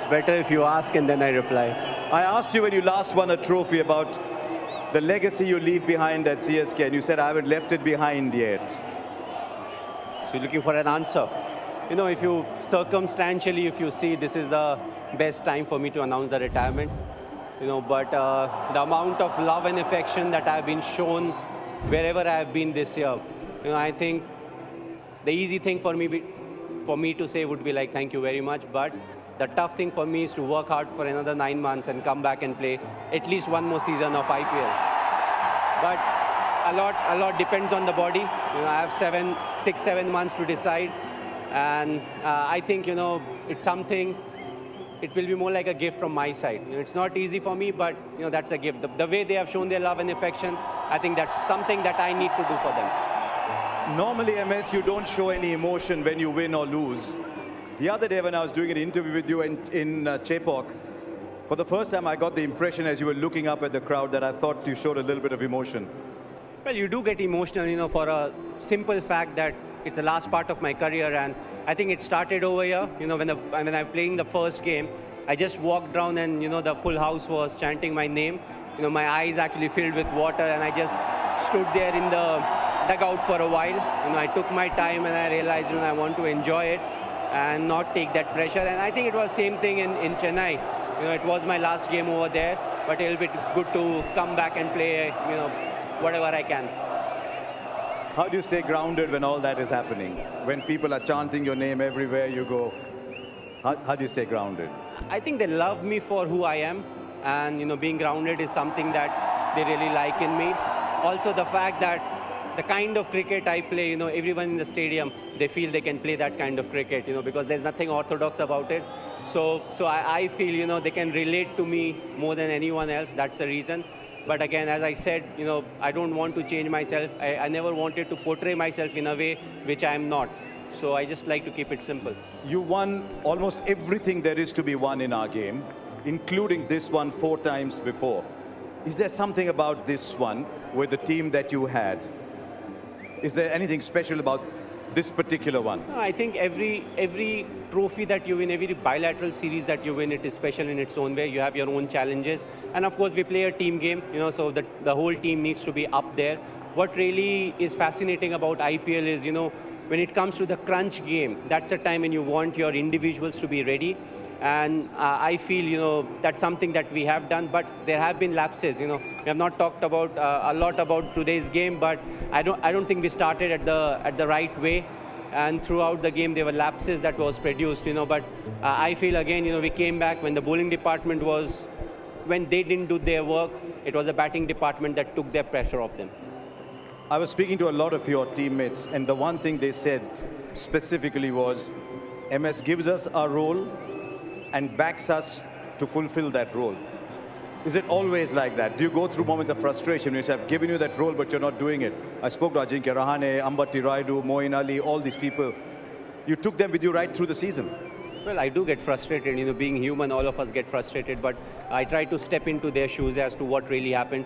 better if you ask and then I reply. I asked you when you last won a trophy about the legacy you leave behind at CSK, and you said, I haven't left it behind yet. So you're looking for an answer. You know, if you circumstantially, if you see this is the best time for me to announce the retirement, you know, but the amount of love and affection that I've been shown wherever I have been this year, you know, I think the easy thing for me to say would be like, thank you very much, but the tough thing for me is to work hard for another 9 months and come back and play at least one more season of IPL. But a lot depends on the body. You know, I have 6, 7 months to decide. And I think, you know, it's something, it will be more like a gift from my side. You know, it's not easy for me, but, you know, that's a gift. The way they have shown their love and affection, I think that's something that I need to do for them. Normally, MS, you don't show any emotion when you win or lose. The other day when I was doing an interview with you in Chepauk, for the first time I got the impression as you were looking up at the crowd that I thought you showed a little bit of emotion. Well, you do get emotional, you know, for a simple fact that it's the last part of my career, and I think it started over here. You know, when I'm playing the first game, I just walked down and, you know, the full house was chanting my name. You know, my eyes actually filled with water, and I just stood there in the dugout for a while. You know, I took my time and I realized, you know, I want to enjoy it and not take that pressure. And I think it was same thing in Chennai. You know, it was my last game over there, but it'll be good to come back and play, you know, whatever I can. How do you stay grounded when all that is happening? When people are chanting your name everywhere you go, how do you stay grounded? I think they love me for who I am, and, you know, being grounded is something that they really like in me. Also the fact that the kind of cricket I play, you know, everyone in the stadium, they feel they can play that kind of cricket, you know, because there's nothing orthodox about it. So I feel, you know, they can relate to me more than anyone else. That's the reason. But again, as I said, you know, I don't want to change myself. I never wanted to portray myself in a way which I am not. So I just like to keep it simple. You won almost everything there is to be won in our game, including this one 4 times before. Is there something about this one with the team that you had? Is there anything special about this particular one? No, I think every trophy that you win, every bilateral series that you win, it is special in its own way. You have your own challenges. And of course, we play a team game, you know, so the whole team needs to be up there. What really is fascinating about IPL is, you know, when it comes to the crunch game, that's the time when you want your individuals to be ready. And I feel, you know, that's something that we have done, but there have been lapses. You know, we have not talked about a lot about today's game, but I don't think we started at the right way. And throughout the game, there were lapses that was produced. You know, but I feel again, you know, we came back when the bowling department when they didn't do their work. It was the batting department that took their pressure off them. I was speaking to a lot of your teammates, and the one thing they said specifically was, MS gives us our role and backs us to fulfill that role. Is it always like that? Do you go through moments of frustration when you say, I've given you that role, but you're not doing it? I spoke to Ajinkya Rahane, Ambati Rayudu, Moeen Ali, all these people. You took them with you right through the season. Well, I do get frustrated, you know, being human, all of us get frustrated, but I try to step into their shoes as to what really happened.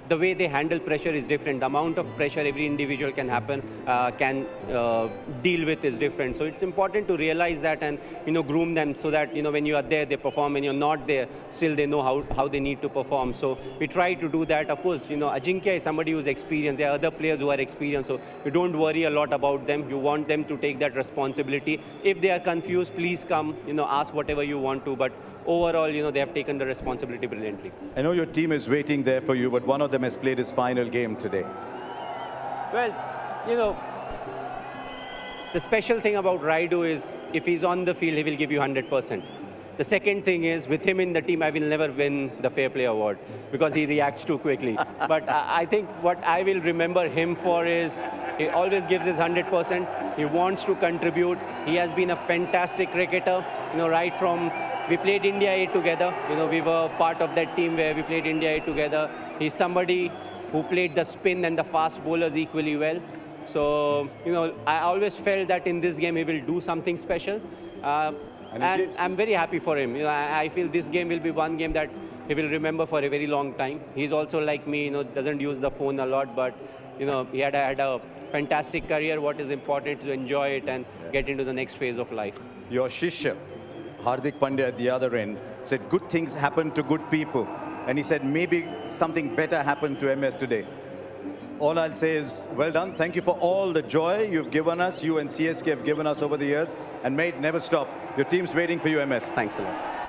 The way they handle pressure is different. The amount of pressure every individual can deal with is different. So it's important to realize that and, you know, groom them so that, you know, when you are there, they perform. When you're not there, still they know how they need to perform. So we try to do that. Of course, you know, Ajinkya is somebody who's experienced. There are other players who are experienced. So you don't worry a lot about them. You want them to take that responsibility. If they are confused, please come, you know, ask whatever you want to. But overall, you know, they have taken the responsibility brilliantly. I know your team is waiting there for you, but one of them has played his final game today. Well, you know, the special thing about Raidu is if he's on the field, he will give you 100%. The second thing is, with him in the team, I will never win the Fair Play Award because he reacts too quickly. But I think what I will remember him for is he always gives his 100%. He wants to contribute. He has been a fantastic cricketer, you know, right from we played India A together. You know, we were part of that team where we played India A together. He's somebody who played the spin and the fast bowlers equally well. So, you know, I always felt that in this game he will do something special. And I'm very happy for him. You know, I feel this game will be one game that he will remember for a very long time. He's also like me, you know, doesn't use the phone a lot, but, you know, he had a fantastic career. What is important is to enjoy it and get into the next phase of life. Your Shishya, Hardik Pandya at the other end, said good things happen to good people. And he said maybe something better happened to MS today. All I'll say is, well done. Thank you for all the joy you've given us, you and CSK have given us over the years. And mate, never stop. Your team's waiting for you, MS. Thanks a lot.